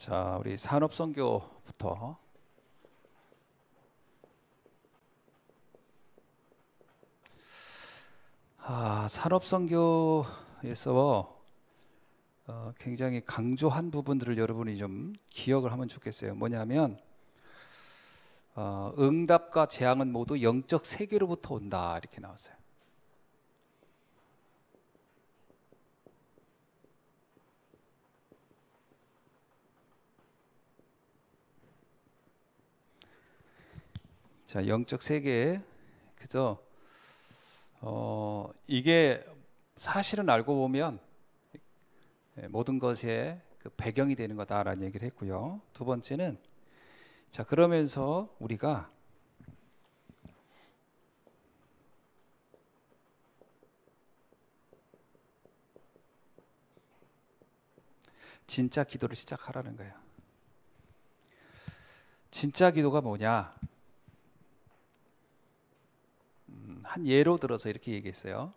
자, 우리 산업선교부터 산업선교에서 굉장히 강조한 부분들을 여러분이 좀 기억을 하면 좋겠어요. 뭐냐면 응답과 재앙은 모두 영적 세계로부터 온다 이렇게 나왔어요. 자, 영적 세계 그죠? 이게 사실은 알고 보면 모든 것의 그 배경이 되는 거다라는 얘기를 했고요. 두 번째는 자, 그러면서 우리가 진짜 기도를 시작하라는 거예요. 진짜 기도가 뭐냐? 한 예로 들어서 이렇게 얘기했어요.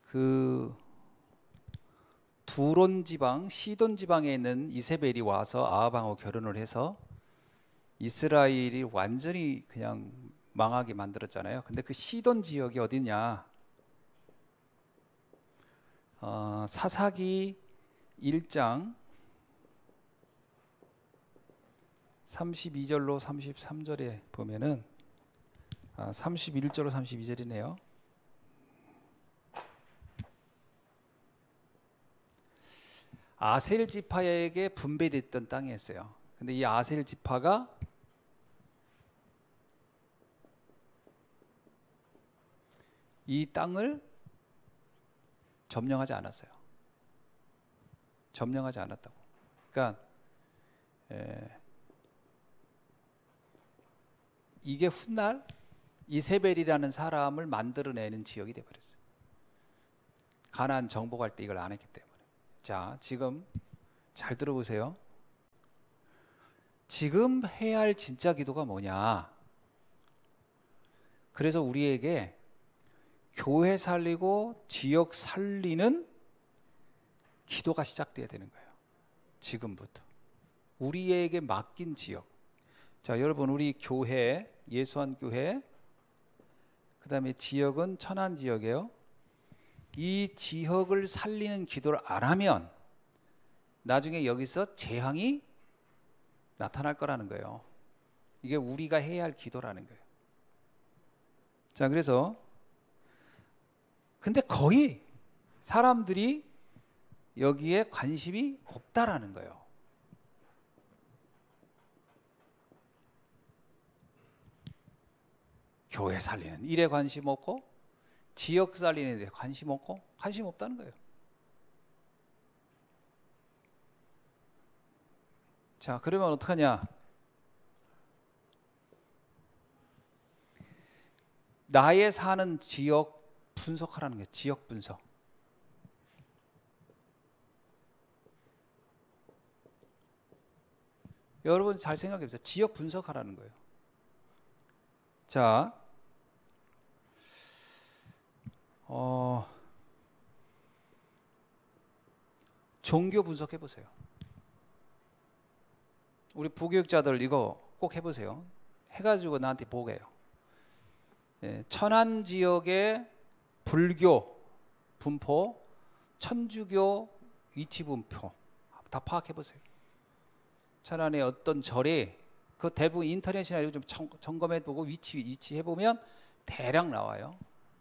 그 두론 지방, 시돈 지방에 있는 이세벨이 와서 아합하고 결혼을 해서 이스라엘이 완전히 그냥 망하게 만들었잖아요. 근데 그 시돈 지역이 어디냐? 사사기 1장 32절로 33절에 보면은 31절로 32절이네요. 아셀 지파에게 분배됐던 땅이었어요. 근데 이 아셀 지파가 이 땅을 점령하지 않았어요. 점령하지 않았다고. 그러니까 이게 훗날 이세벨이라는 사람을 만들어내는 지역이 되어버렸어요. 가나안 정복할 때 이걸 안 했기 때문에. 자, 지금 잘 들어보세요. 지금 해야 할 진짜 기도가 뭐냐? 그래서 우리에게 교회 살리고 지역 살리는 기도가 시작돼야 되는 거예요. 지금부터. 우리에게 맡긴 지역. 자, 여러분, 우리 교회, 예수한교회, 그 다음에 지역은 천안 지역이에요. 이 지역을 살리는 기도를 안 하면 나중에 여기서 재앙이 나타날 거라는 거예요. 이게 우리가 해야 할 기도라는 거예요. 자, 그래서 근데 거의 사람들이 여기에 관심이 없다라는 거예요. 교회 살리는 일에 관심 없고 지역 살리는 데 관심 없고 관심 없다는 거예요. 자, 그러면 어떡하냐? 나의 사는 지역 분석하라는 거예요. 지역 분석. 여러분 잘 생각해 보세요. 지역 분석하라는 거예요. 자, 종교 분석해 보세요. 우리 부교육자들 이거 꼭 해보세요. 해가지고 나한테 보게요. 천안 지역의 불교 분포, 천주교 위치 분포 다 파악해 보세요. 천안에 어떤 절이 그 대부분 인터넷이나 이거 좀 점검해보고 위치 해보면 대략 나와요.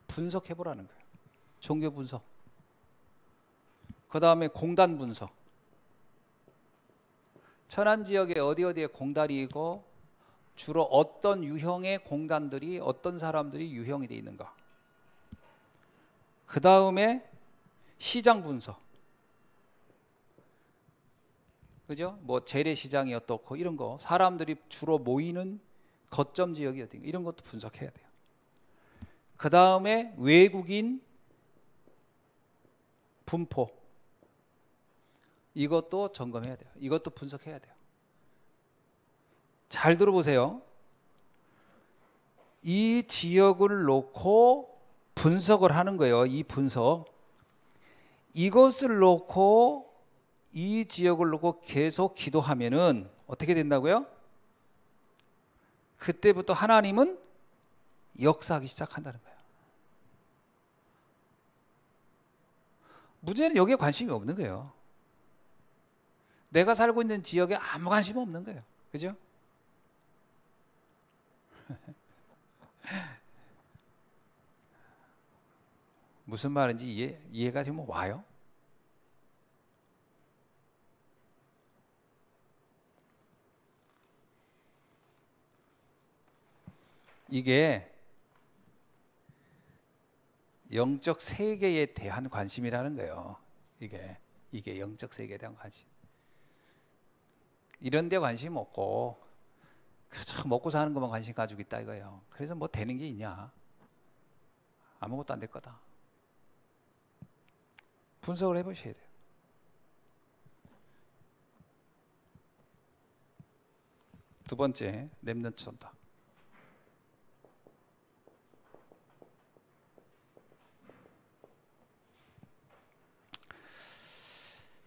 분석해보라는 거예요. 종교 분석. 그 다음에 공단 분석. 천안 지역에 어디에 공단이 있고 주로 어떤 유형의 공단들이 어떤 사람들이 유형이 되어 있는가. 그 다음에 시장 분석. 그죠? 뭐 재래시장이 어떻고 이런 거 사람들이 주로 모이는 거점 지역이 어딘가 이런 것도 분석해야 돼요. 그 다음에 외국인 분포 이것도 점검해야 돼요. 이것도 분석해야 돼요. 잘 들어보세요. 이 지역을 놓고 분석을 하는 거예요. 이 분석. 이것을 놓고 이 지역을 놓고 계속 기도하면은 어떻게 된다고요? 그때부터 하나님은 역사하기 시작한다는 거예요. 문제는 여기에 관심이 없는 거예요. 내가 살고 있는 지역에 아무 관심 없는 거예요. 그죠? 무슨 말인지 이해가 좀 와요? 이게 영적 세계에 대한 관심이라는 거예요. 이게 영적 세계에 대한 관심. 이런 데 관심 없고 그저 먹고 사는 것만 관심 가지고 있다 이거예요. 그래서 뭐 되는 게 있냐? 아무것도 안 될 거다. 분석을 해보셔야 돼요. 두 번째, 렘넌트 전도.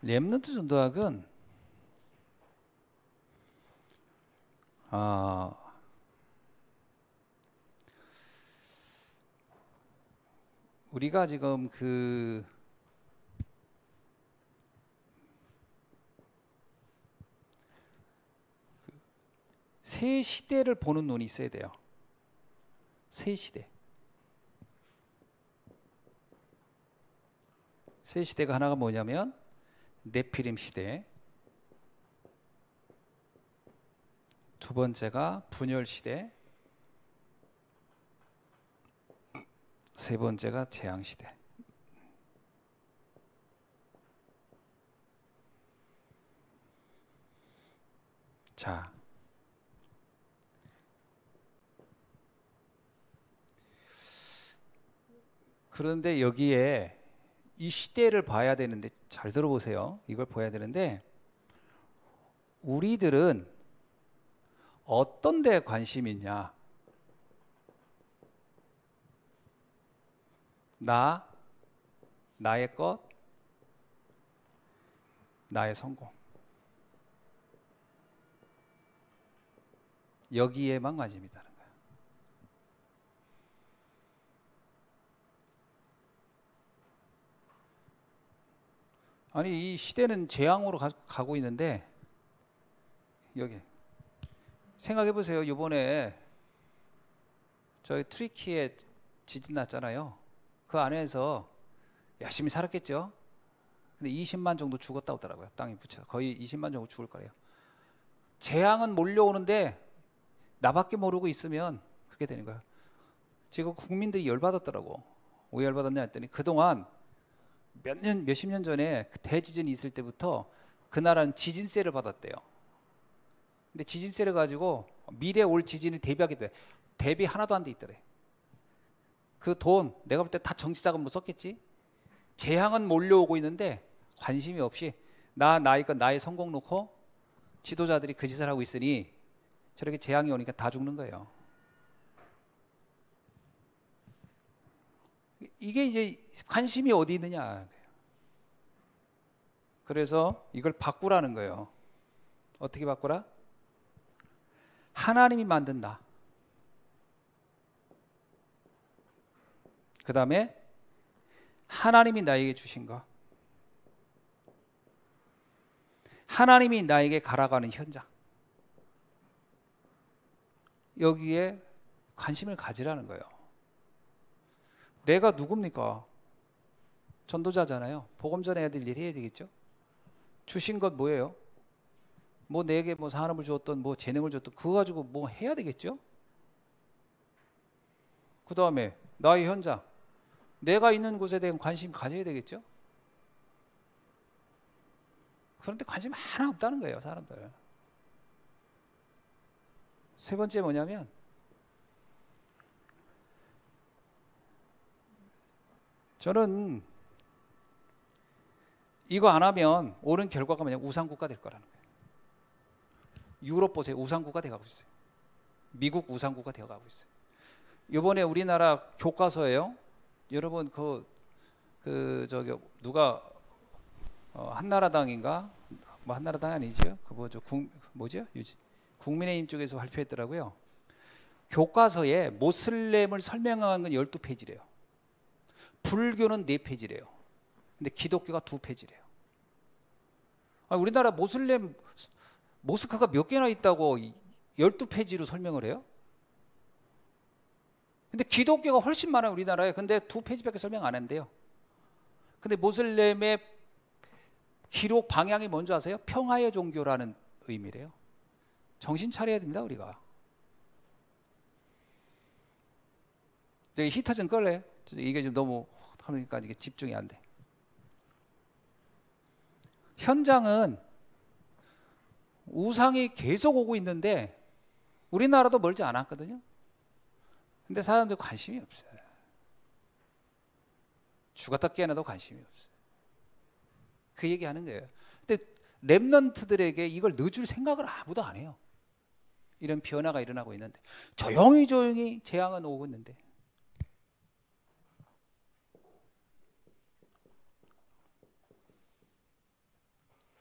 렘넌트 전도학은 우리가 지금 새 시대를 보는 눈이 있어야 돼요. 새 시대. 새 시대가 하나가 뭐냐면 네피림 시대, 두 번째가 분열 시대, 세 번째가 재앙 시대. 자, 그런데 여기에 이 시대를 봐야 되는데, 잘 들어보세요. 이걸 봐야 되는데 우리들은 어떤 데 관심이 있냐? 나의 것, 나의 성공. 여기에만 관심이 있다는 거예요. 아니 이 시대는 재앙으로 가고 있는데, 여기 생각해 보세요. 이번에 저희 트리키에 지진 났잖아요. 그 안에서 열심히 살았겠죠. 근데 20만 정도 죽었다고 하더라고요. 땅에 붙여 거의 20만 정도 죽을 거래요. 재앙은 몰려오는데 나밖에 모르고 있으면 그렇게 되는 거예요. 지금 국민들이 열받았더라고. 왜 열받았냐 했더니 그동안 몇십 년 전에 대지진이 있을 때부터 그 나라는 지진세를 받았대요. 근데 지진세를 가지고 미래 올 지진을 대비하게 돼. 대비 하나도 안 돼 있더래. 그 돈 내가 볼 때 다 정치자금 못 썼겠지. 재앙은 몰려오고 있는데 관심이 없이 나의 것 나의 성공 놓고 지도자들이 그 짓을 하고 있으니 저렇게 재앙이 오니까 다 죽는 거예요. 이게 이제 관심이 어디 있느냐. 그래서 이걸 바꾸라는 거예요. 어떻게 바꾸라? 하나님이 만든다. 그 다음에 하나님이 나에게 주신 거, 하나님이 나에게 갈아가는 현장, 여기에 관심을 가지라는 거예요. 내가 누굽니까? 전도자잖아요. 복음 전해야 될 일 해야 되겠죠. 주신 것 뭐예요? 뭐 내게 뭐 산업을 주었던 뭐 재능을 줬던 그거 가지고 뭐 해야 되겠죠. 그 다음에 나의 현장, 내가 있는 곳에 대한 관심 가져야 되겠죠. 그런데 관심 하나 없다는 거예요, 사람들. 세 번째 뭐냐면 저는 이거 안 하면 오는 결과가 뭐냐, 우상국가 될 거라는 거예요. 유럽 보세요. 우상국가 돼가고 있어요. 미국 우상국가 되어가고 있어요. 이번에 우리나라 교과서예요. 여러분 저기 누가 한나라당인가 뭐 한나라당 아니죠? 그 뭐죠? 뭐죠? 국민의힘 쪽에서 발표했더라고요. 교과서에 모슬렘을 설명한 건 12페이지래요. 불교는 4페이지래요. 근데 기독교가 2페이지래요. 우리나라 모슬렘 모스크가 몇 개나 있다고 12페이지로 설명을 해요? 근데 기독교가 훨씬 많아요, 우리나라에. 근데 2페이지밖에 설명 안 한대요. 근데 모슬렘의 기록 방향이 뭔지 아세요? 평화의 종교라는 의미래요. 정신 차려야 됩니다, 우리가. 저기 히터 좀 끌래? 이게 좀 너무 하니까 이게 집중이 안 돼. 현장은 우상이 계속 오고 있는데 우리나라도 멀지 않았거든요. 근데 사람들 관심이 없어요. 죽었다 깨어나도 관심이 없어요. 그 얘기하는 거예요. 근데 랩런트들에게 이걸 넣어줄 생각을 아무도 안 해요. 이런 변화가 일어나고 있는데 조용히 재앙은 오고 있는데.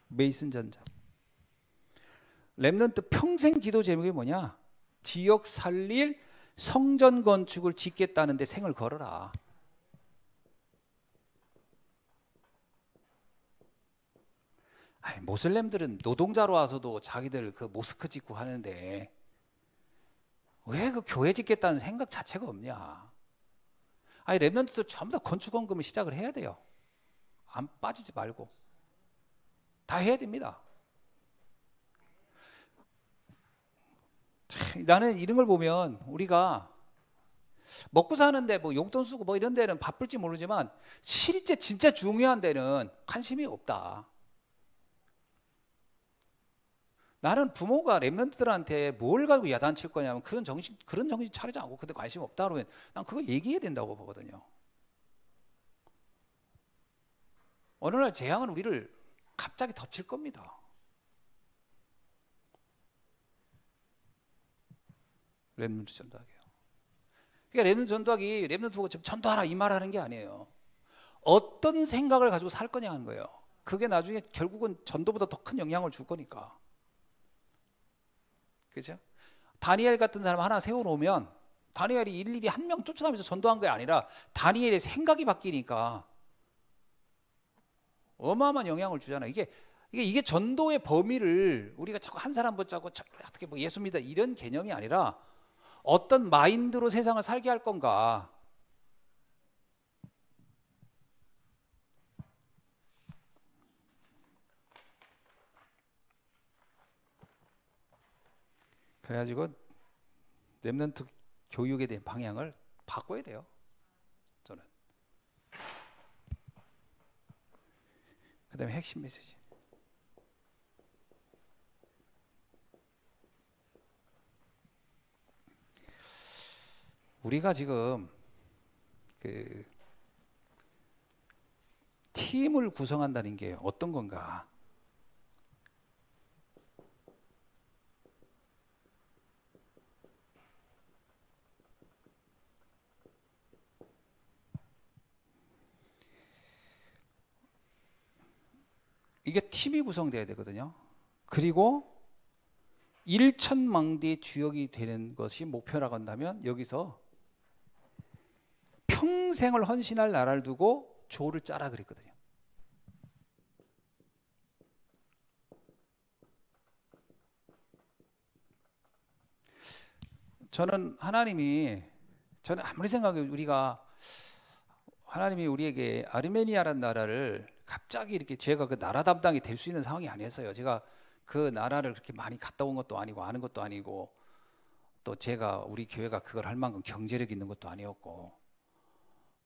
메이슨 전자. 랩런트 평생 기도 제목이 뭐냐? 지역 살릴 성전 건축을 짓겠다는데 생을 걸어라. 모슬렘들은 노동자로 와서도 자기들 그 모스크 짓고 하는데 왜 그 교회 짓겠다는 생각 자체가 없냐? 랩런트도 전부 다 건축원금을 시작을 해야 돼요. 안 빠지지 말고 다 해야 됩니다. 나는 이런 걸 보면 우리가 먹고 사는데 뭐 용돈 쓰고 뭐 이런 데는 바쁠지 모르지만 실제 진짜 중요한 데는 관심이 없다. 나는 부모가 랩런트들한테 뭘 가지고 야단칠 거냐면 그런 정신 차리지 않고 근데 관심 없다 그러면 난 그거 얘기해야 된다고 보거든요. 어느 날 재앙은 우리를 갑자기 덮칠 겁니다. 랩런트 전도하기요. 그러니까 랩런트 전도하기, 랩런트 보고 전도하라 이 말하는 게 아니에요. 어떤 생각을 가지고 살 거냐 하는 거예요. 그게 나중에 결국은 전도보다 더 큰 영향을 줄 거니까. 그죠? 다니엘 같은 사람 하나 세워놓으면 다니엘이 일일이 한 명 쫓아다니면서 전도한 게 아니라 다니엘의 생각이 바뀌니까 어마어마한 영향을 주잖아요. 이게 전도의 범위를 우리가 자꾸 한 사람 붙잡고 어떻게 뭐 예수 믿다 이런 개념이 아니라 어떤 마인드로 세상을 살게 할 건가. 그래가지고 랩런트 교육에 대한 방향을 바꿔야 돼요. 저는. 그 다음에 핵심 메시지. 우리가 지금 그 팀을 구성한다는 게 어떤 건가? 이게 팀이 구성돼야 되거든요. 그리고 일천망대의 주역이 되는 것이 목표라고 한다면 여기서 평생을 헌신할 나라를 두고 조를 짜라 그랬거든요. 저는 아무리 생각해 하나님이 우리에게 아르메니아라는 나라를 갑자기 이렇게 제가 그 나라 담당이 될 수 있는 상황이 아니었어요. 제가 그 나라를 그렇게 많이 갔다 온 것도 아니고 아는 것도 아니고 또 제가 우리 교회가 그걸 할 만큼 경제력이 있는 것도 아니었고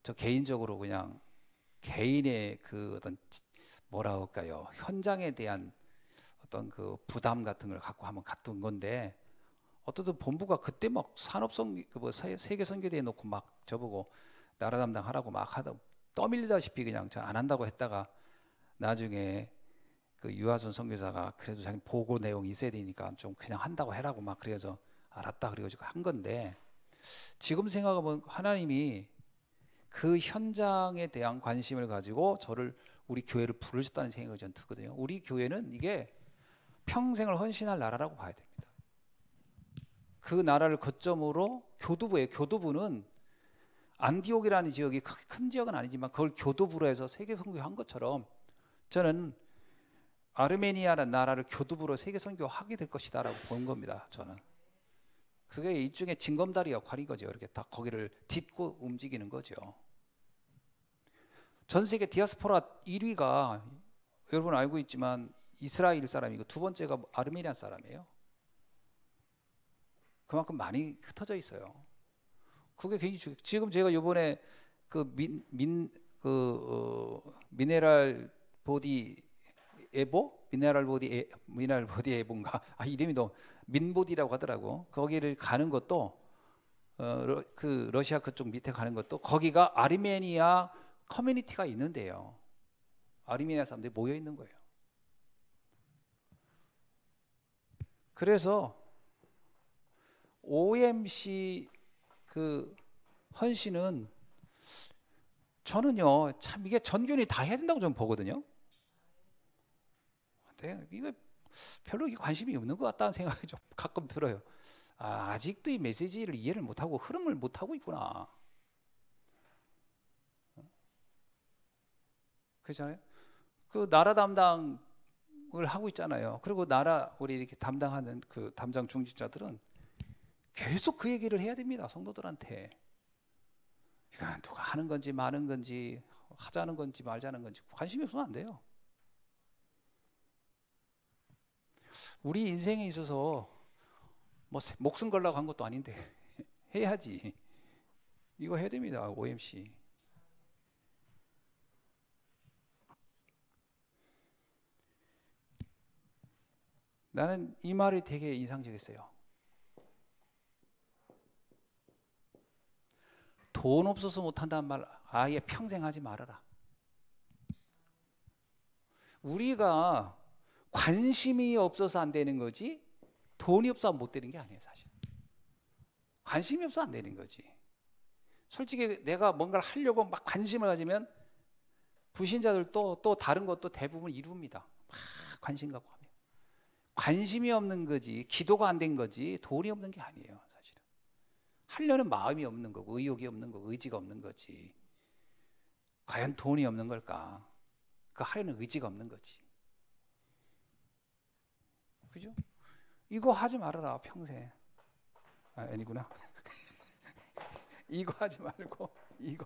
저 개인적으로 그냥 개인의 그 어떤 뭐라 할까요? 현장에 대한 어떤 그 부담 같은 걸 갖고 한번 갔던 건데 어떤 본부가 그때 막 산업성 뭐 세계 선교대에 놓고 막 저보고 나라 담당하라고 막 하다 떠밀리다시피 그냥 저 안 한다고 했다가 나중에 그 유하선 선교사가 그래도 자기 보고 내용이 있어야 되니까 좀 그냥 한다고 해라고 막 그래서 알았다 그래가지고 한 건데 지금 생각하면 하나님이 그 현장에 대한 관심을 가지고 저를 우리 교회를 부르셨다는 생각이 전 들거든요. 우리 교회는 이게 평생을 헌신할 나라라고 봐야 됩니다. 그 나라를 거점으로 교두부예요. 교두부는 안디옥이라는 지역이 크게 큰 지역은 아니지만 그걸 교두부로 해서 세계 선교한 것처럼 저는 아르메니아라는 나라를 교두부로 세계 선교하게 될 것이다라고 본 겁니다. 저는 그게 일종의 징검다리 역할인 거죠. 이렇게 다 거기를 딛고 움직이는 거죠. 전 세계 디아스포라 1위가 여러분 알고 있지만 이스라엘 사람이고 두 번째가 아르메니아 사람이에요. 그만큼 많이 흩어져 있어요. 그게 굉장히 중요해요. 지금 제가 이번에 그 미네랄 보디 에보인가 이름이 너무 민보디라고 하더라고. 거기를 가는 것도 그 러시아 그쪽 밑에 가는 것도 거기가 아르메니아 커뮤니티가 있는데요. 아르메니아 사람들이 모여 있는 거예요. 그래서 OMC 그 헌신은 저는요 참 이게 전교인이 다 해야 된다고 저는 보거든요. 근데 이거 별로 관심이 없는 것 같다는 생각이 좀 가끔 들어요. 아직도 이 메시지를 이해를 못하고 흐름을 못하고 있구나. 그렇잖아요. 그 나라 담당을 하고 있잖아요. 그리고 우리 이렇게 담당하는 그 담당 중직자들은 계속 그 얘기를 해야 됩니다. 성도들한테. 이건 누가 하는 건지 마는 건지 하자는 건지 말자는 건지 관심이 없으면 안 돼요. 우리 인생에 있어서 뭐 목숨 걸라고 한 것도 아닌데 해야지. 이거 해야 됩니다. OMC. 나는 이 말이 되게 인상적이었어요. 돈 없어서 못한다는 말 아예 평생 하지 말아라. 우리가 관심이 없어서 안 되는 거지 돈이 없어서 못 되는 게 아니에요. 사실 관심이 없어서 안 되는 거지. 솔직히 내가 뭔가를 하려고 막 관심을 가지면 불신자들도 또 다른 것도 대부분 이룹니다. 막 관심 갖고 하면 관심이 없는 거지 기도가 안 된 거지 돈이 없는 게 아니에요. 사실은 하려는 마음이 없는 거고 의욕이 없는 거고 의지가 없는 거지. 과연 돈이 없는 걸까? 그 하려는 의지가 없는 거지. 그죠? 이거 하지 말아라 평생. 아니구나. 이거 하지 말고 이거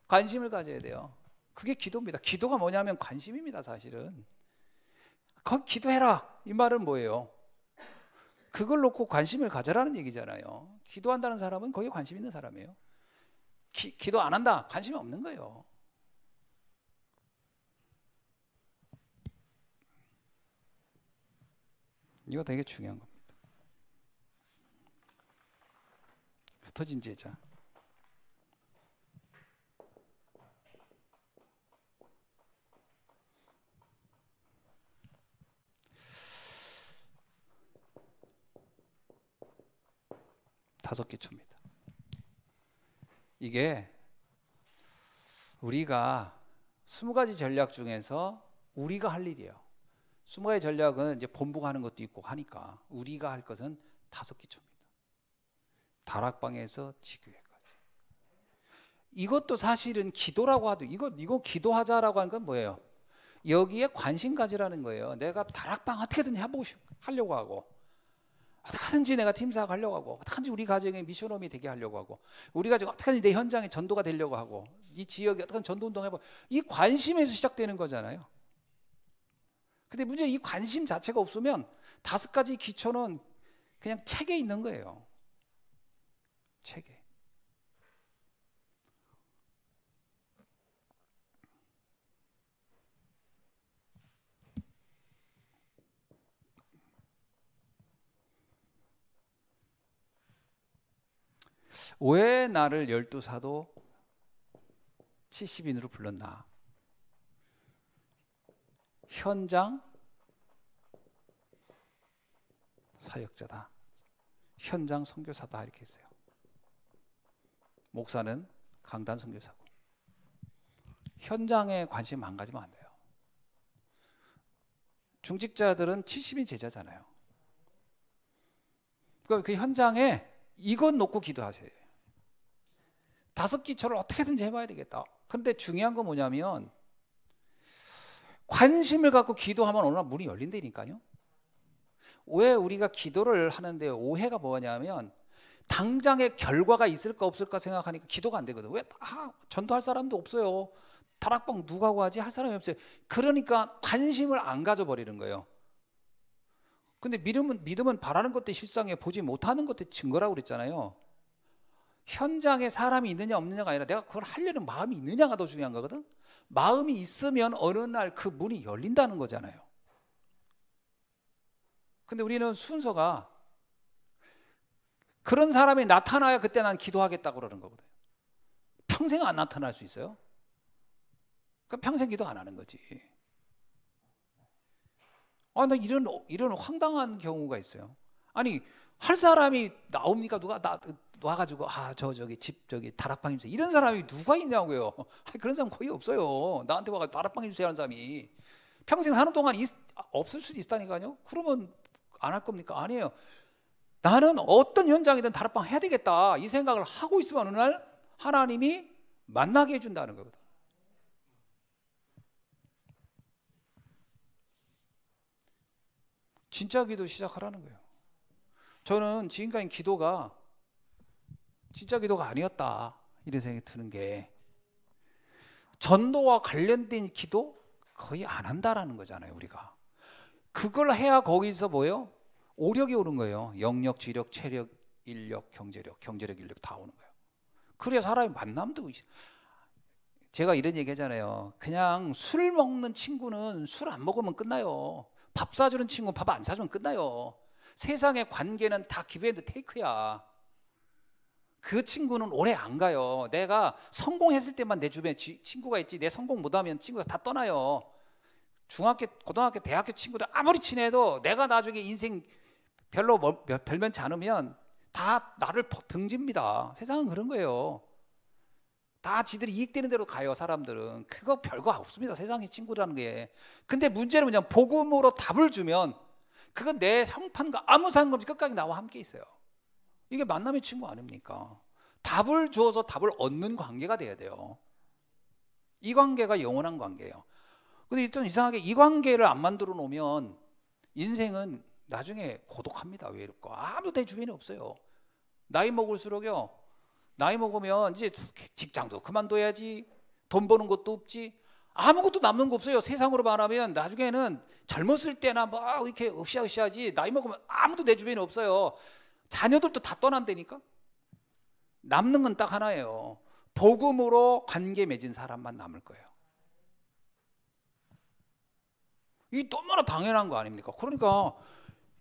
관심을 가져야 돼요. 그게 기도입니다. 기도가 뭐냐면 관심입니다. 사실은 거기 기도해라 이 말은 뭐예요? 그걸 놓고 관심을 가져라는 얘기잖아요. 기도한다는 사람은 거기에 관심 있는 사람이에요. 기도 안 한다 관심이 없는 거예요. 이거 되게 중요한 겁니다. 흩어진 제자. 다섯 기초입니다. 이게 우리가 20가지 전략 중에서 우리가 할 일이에요. 20가지 전략은 이제 본부가 하는 것도 있고 하니까 우리가 할 것은 다섯 기초입니다. 다락방에서 지교회까지. 이것도 사실은 기도라고 하도 이거 기도하자라고 하는 건 뭐예요? 여기에 관심 가지라는 거예요. 내가 다락방 어떻게든 하려고 하고 어떻게든지 내가 팀사가 하려고 하고 어떻게든지 우리 가정의 미션홈이 되게 하려고 하고 우리 가정 어떻게든지 내 현장에 전도가 되려고 하고 이 지역에 어떻게든 전도운동 해보고 이 관심에서 시작되는 거잖아요. 근데 문제는 이 관심 자체가 없으면 5가지 기초는 그냥 책에 있는 거예요. 책에. 왜 나를 12사도 70인으로 불렀나? 현장 사역자다. 현장 선교사다 이렇게 했어요. 목사는 강단 선교사고. 현장에 관심 안 가지면 안 돼요. 중직자들은 70인 제자잖아요. 그러니까 그 현장에 이것 놓고 기도하세요. 5기초를 어떻게든지 해봐야 되겠다. 그런데 중요한 건 뭐냐면 관심을 갖고 기도하면 어느 날 문이 열린다니까요. 왜 우리가 기도를 하는데 오해가 뭐냐면 당장의 결과가 있을까 없을까 생각하니까 기도가 안 되거든. 왜? 전도할 사람도 없어요. 다락방 누가 구하지? 할 사람이 없어요. 그러니까 관심을 안 가져버리는 거예요. 근데 믿음은 바라는 것들 실상에 보지 못하는 것들 증거라고 그랬잖아요. 현장에 사람이 있느냐 없느냐가 아니라 내가 그걸 하려는 마음이 있느냐가 더 중요한 거거든. 마음이 있으면 어느 날 그 문이 열린다는 거잖아요. 근데 우리는 순서가 그런 사람이 나타나야 그때 난 기도하겠다고 그러는 거거든. 평생 안 나타날 수 있어요? 그럼 평생 기도 안 하는 거지. 나 이런 황당한 경우가 있어요. 아니 할 사람이 나옵니까? 누가 와가지고 저기 다락방 해주세요. 이런 사람이 누가 있냐고요. 그런 사람 거의 없어요. 나한테 와가지고 다락방 해주세요 하는 사람이 평생 사는 동안 없을 수도 있다니까요. 그러면 안 할 겁니까? 아니에요. 나는 어떤 현장이든 다락방 해야 되겠다 이 생각을 하고 있으면 어느 날 하나님이 만나게 해준다는 거거든. 진짜 기도 시작하라는 거예요. 저는 지금까지 기도가 진짜 기도가 아니었다 이런 생각이 드는 게 전도와 관련된 기도 거의 안 한다라는 거잖아요. 우리가 그걸 해야 거기서 뭐예요? 오력이 오는 거예요. 영력, 지력, 체력, 인력, 경제력, 인력 다 오는 거예요. 그래야 사람이 만남도. 제가 이런 얘기 하잖아요. 그냥 술 먹는 친구는 술 안 먹으면 끝나요. 밥 사주는 친구는 밥 안 사주면 끝나요. 세상의 관계는 다 기브 앤드 테이크야. 그 친구는 오래 안 가요. 내가 성공했을 때만 내 주변에 친구가 있지 내 성공 못하면 친구가 다 떠나요. 중학교, 고등학교, 대학교 친구들 아무리 친해도 내가 나중에 인생 별로 별면치 않으면 다 나를 등집니다. 세상은 그런 거예요. 다 지들이 이익되는 대로 가요. 사람들은 그거 별거 없습니다. 세상의 친구라는 게. 근데 문제는 뭐냐, 복음으로 답을 주면 그건 내 형편과 아무 상관없이 끝까지 나와 함께 있어요. 이게 만남의 친구 아닙니까? 답을 주어서 답을 얻는 관계가 돼야 돼요. 이 관계가 영원한 관계예요. 근데 일단 이상하게 이 관계를 안 만들어 놓으면 인생은 나중에 고독합니다. 외롭고 아무도 내 주변에 없어요. 나이 먹을수록요, 나이 먹으면 이제 직장도 그만둬야지, 돈 버는 것도 없지, 아무것도 남는 거 없어요. 세상으로 말하면 나중에는 젊었을 때나 뭐 이렇게 으쌰으쌰하지, 나이 먹으면 아무도 내 주변에 없어요. 자녀들도 다 떠난다니까. 남는 건 딱 하나예요. 복음으로 관계 맺은 사람만 남을 거예요. 이게 너무나 당연한 거 아닙니까? 그러니까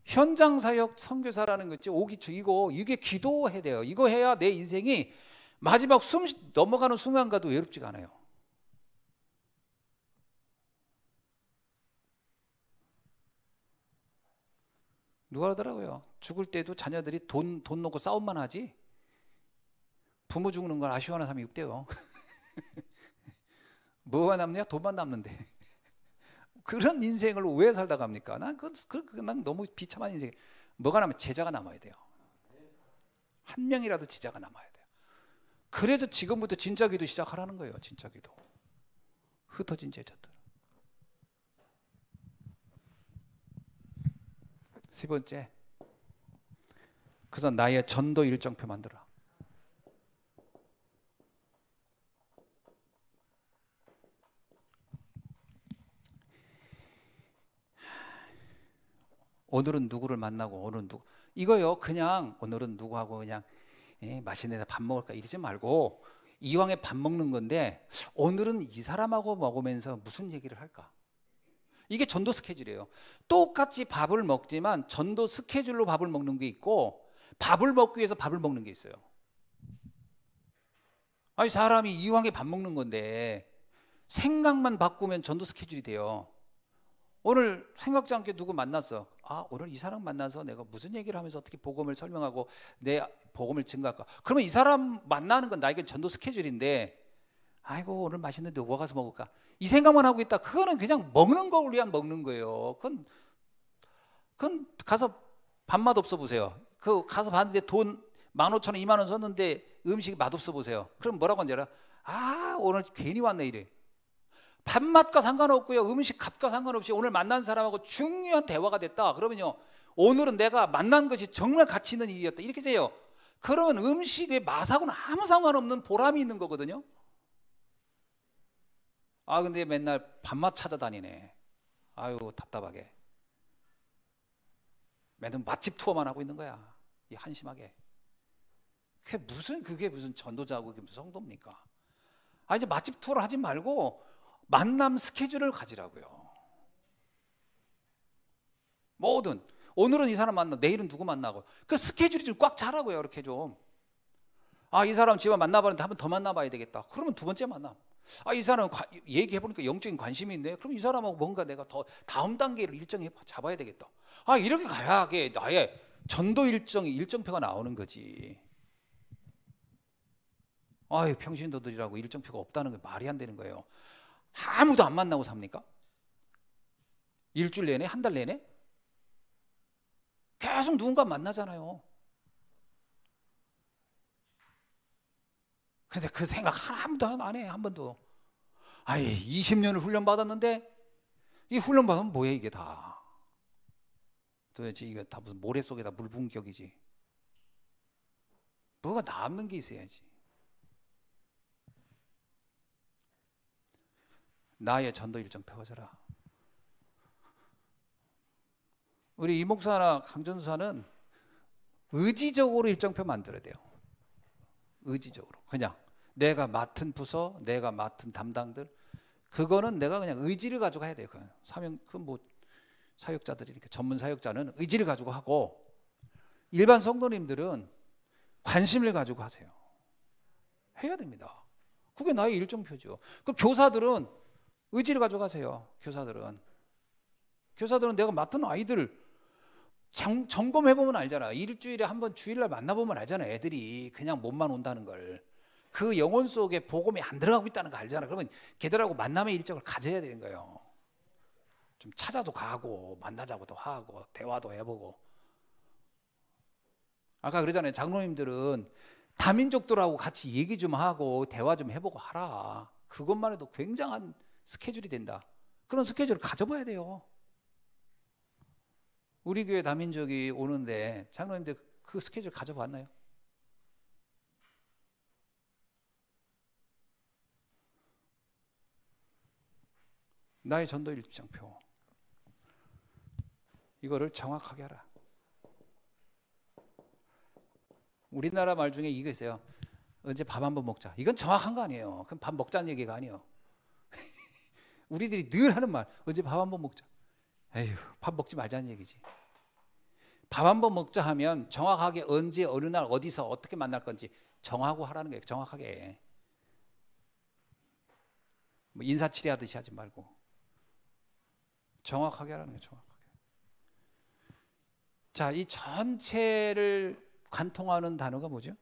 현장 사역 선교사라는 거 있지, 오기초 이게 기도해야 돼요. 이거 해야 내 인생이 마지막 숨 넘어가는 순간과도 외롭지가 않아요. 누가 하더라고요. 죽을 때도 자녀들이 돈 놓고 싸움만 하지 부모 죽는 걸 아쉬워하는 사람이 없대요. 뭐가 남냐? 돈만 남는데. 그런 인생을 왜 살다 갑니까? 난 너무 비참한 인생. 뭐가 남으면 제자가 남아야 돼요. 한 명이라도 제자가 남아야 돼요. 그래서 지금부터 진짜 기도 시작하라는 거예요. 진짜 기도. 흩어진 제자들. 세 번째, 그래서 나의 전도 일정표 만들어라. 오늘은 누구를 만나고 오늘은 누구, 이거요 그냥 오늘은 누구하고 그냥 맛있는 데 밥 먹을까 이러지 말고, 이왕에 밥 먹는 건데 오늘은 이 사람하고 먹으면서 무슨 얘기를 할까, 이게 전도 스케줄이에요. 똑같이 밥을 먹지만 전도 스케줄로 밥을 먹는 게 있고 밥을 먹기 위해서 밥을 먹는 게 있어요. 아니 사람이 이왕에 밥 먹는 건데 생각만 바꾸면 전도 스케줄이 돼요. 오늘 생각지 않게 누구 만났어. 오늘 이 사람 만나서 내가 무슨 얘기를 하면서 어떻게 복음을 설명하고 내 복음을 증가할까. 그러면 이 사람 만나는 건 나에게 전도 스케줄인데, 아이고 오늘 맛있는데 뭐 가서 먹을까? 이 생각만 하고 있다. 그거는 그냥 먹는 걸 위한 먹는 거예요. 그건 가서 밥맛 없어 보세요. 그 가서 봤는데 돈 15,000원, 20,000원 썼는데 음식이 맛없어 보세요. 그럼 뭐라고 하는지 알아? 아 오늘 괜히 왔네 이래. 밥맛과 상관없고요. 음식 값과 상관없이 오늘 만난 사람하고 중요한 대화가 됐다. 그러면요. 오늘은 내가 만난 것이 정말 가치 있는 일이었다. 이렇게 세요. 그러면 음식의 맛하고는 아무 상관없는 보람이 있는 거거든요. 아 근데 맨날 밥맛 찾아다니네. 아유 답답하게. 맨날 맛집 투어만 하고 있는 거야. 이 한심하게. 그게 무슨 전도자고 그게 무슨 성도입니까? 아 이제 맛집 투어를 하지 말고 만남 스케줄을 가지라고요. 뭐든 오늘은 이 사람 만나, 내일은 누구 만나고 그 스케줄이 좀 꽉 차라고요. 이렇게 좀. 아 이 사람 집에 만나봤는데 한 번 더 만나봐야 되겠다. 그러면 두 번째 만남. 아 이 사람 얘기해보니까 영적인 관심이 있네. 그럼 이 사람하고 뭔가 내가 더 다음 단계를 일정해 잡아야 되겠다. 아 이렇게 가야 나의 전도 일정표가 나오는 거지. 아유 평신도들이라고 일정표가 없다는 게 말이 안 되는 거예요. 아무도 안 만나고 삽니까? 일주일 내내, 한 달 내내? 계속 누군가 만나잖아요. 근데 그 생각 아무도 안 해. 한 번도. 아이 20년을 훈련받았는데 이 훈련받으면 뭐야 이게 다. 도대체 이게 다 무슨 모래 속에다 물 부은 격이지. 뭐가 남는 게 있어야지. 나의 전도 일정 펴져라. 우리 이 목사나 강전사는 의지적으로 일정표 만들어야 돼요. 의지적으로. 그냥 내가 맡은 부서, 내가 맡은 담당들, 그거는 내가 그냥 의지를 가지고 해야 돼요. 사역자들이니까 전문 사역자는 의지를 가지고 하고, 일반 성도님들은 관심을 가지고 하세요. 해야 됩니다. 그게 나의 일정표죠. 그 교사들은 의지를 가지고 하세요. 교사들은 내가 맡은 아이들 점검해보면 알잖아. 일주일에 한 번 주일날 만나보면 알잖아. 애들이 그냥 몸만 온다는 걸. 그 영혼 속에 복음이 안 들어가고 있다는 거 알잖아. 그러면 걔들하고 만남의 일정을 가져야 되는 거예요. 좀 찾아도 가고 만나자고도 하고 대화도 해보고. 아까 그러잖아요. 장로님들은 다민족들하고 같이 얘기 좀 하고 대화 좀 해보고 하라. 그것만 해도 굉장한 스케줄이 된다. 그런 스케줄을 가져봐야 돼요. 우리 교회 다민족이 오는데 장로님들 그 스케줄 가져봤나요? 나의 전도 일정표 이거를 정확하게 하라. 우리나라 말 중에 이거 있어요. 언제 밥 한번 먹자. 이건 정확한 거 아니에요. 그럼 밥 먹자는 얘기가 아니에요. 우리들이 늘 하는 말, 언제 밥 한번 먹자. 에휴, 밥 먹지 말자는 얘기지. 밥 한번 먹자 하면 정확하게 언제, 어느 날, 어디서 어떻게 만날 건지 정하고 하라는 거예요. 정확하게. 뭐 인사치레 하듯이 하지 말고 정확하게 하라는 거예요. 정확하게. 자, 이 전체를 관통하는 단어가 뭐죠?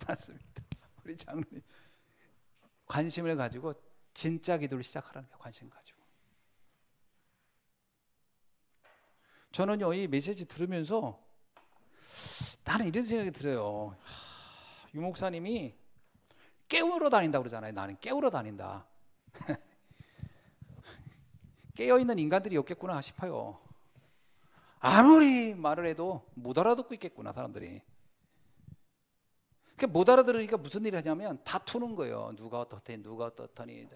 맞습니다. 우리 장로님 관심을 가지고 진짜 기도를 시작하라는 거예요. 관심 가지고. 저는요 이 메시지 들으면서 나는 이런 생각이 들어요. 유 목사님이 깨우러 다닌다고 그러잖아요. 나는 깨우러 다닌다. 깨어있는 인간들이 없겠구나 싶어요. 아무리 말을 해도 못 알아듣고 있겠구나 사람들이. 못 알아들으니까 무슨 일을 하냐면 다투는 거예요. 누가 어떻더니 누가 어떻더니.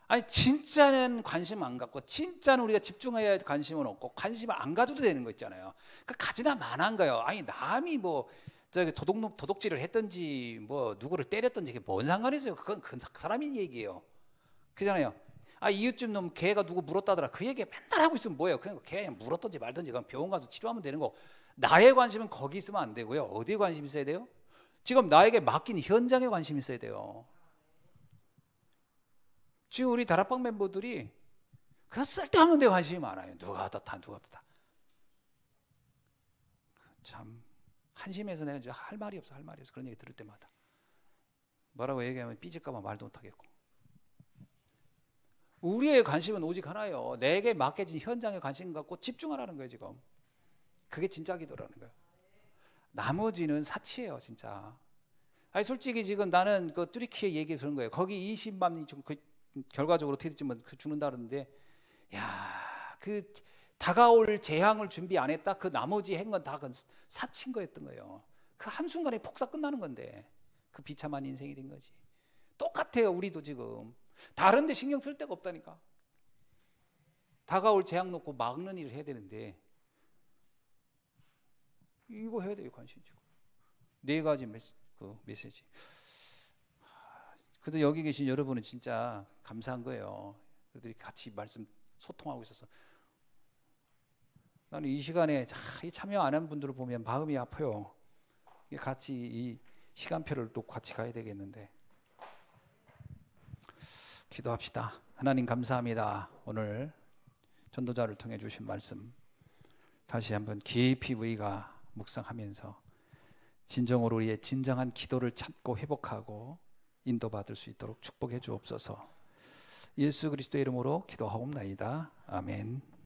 아니 진짜는 관심 안 갖고 진짜는 우리가 집중해야 할 관심은 없고 관심을 안 가져도 되는 거 있잖아요. 그 가지나 마나한 거예요. 아니 남이 뭐 저기 도둑질을 했든지 뭐 누구를 때렸든지 그게 뭔 상관이 있어요. 그건 그 사람이 얘기예요. 그잖아요. 아 이웃집 놈 개가 누구 물었다더라. 그 얘기 맨날 하고 있으면 뭐예요. 그냥 개 물었든지 말든지 그럼 병원 가서 치료하면 되는 거. 나의 관심은 거기 있으면 안 되고요. 어디에 관심 있어야 돼요? 지금 나에게 맡긴 현장에 관심 있어야 돼요. 지금 우리 다락방 멤버들이 그 쓸데없는 데 관심이 많아요. 누가 어떻다 누가 어떻다. 참 한심해서 내가 할 말이 없어 그런 얘기 들을 때마다. 뭐라고 얘기하면 삐질까봐 말도 못하겠고. 우리의 관심은 오직 하나예요. 내게 맡겨진 현장에 관심 갖고 집중하라는 거예요 지금. 그게 진짜 기도라는 거예요. 나머지는 사치예요 진짜. 아니 솔직히 지금 나는 그 뚜리키에 얘기 들은 거예요. 거기 20만이 좀 그 결과적으로 어떻게 됐지만 그 죽는다는데, 야, 그 다가올 재앙을 준비 안 했다. 그 나머지 한 건 다 그건 사치인 거였던 거예요. 그 한순간에 폭삭 끝나는 건데 그 비참한 인생이 된 거지. 똑같아요. 우리도 지금 다른 데 신경 쓸 데가 없다니까. 다가올 재앙 놓고 막는 일을 해야 되는데 이거 해야 돼요. 관심 지금. 네 가지 메시지. 그래도 여기 계신 여러분은 진짜 감사한 거예요. 그들이 같이 말씀 소통하고 있어서. 나는 이 시간에 참여 안 한 분들을 보면 마음이 아파요. 같이 이 시간표를 또 같이 가야 되겠는데. 기도합시다. 하나님 감사합니다. 오늘 전도자를 통해 주신 말씀 다시 한번 깊이 우리가 묵상하면서 진정으로 우리의 진정한 기도를 찾고 회복하고 인도받을 수 있도록 축복해 주옵소서. 예수 그리스도의 이름으로 기도하옵나이다. 아멘.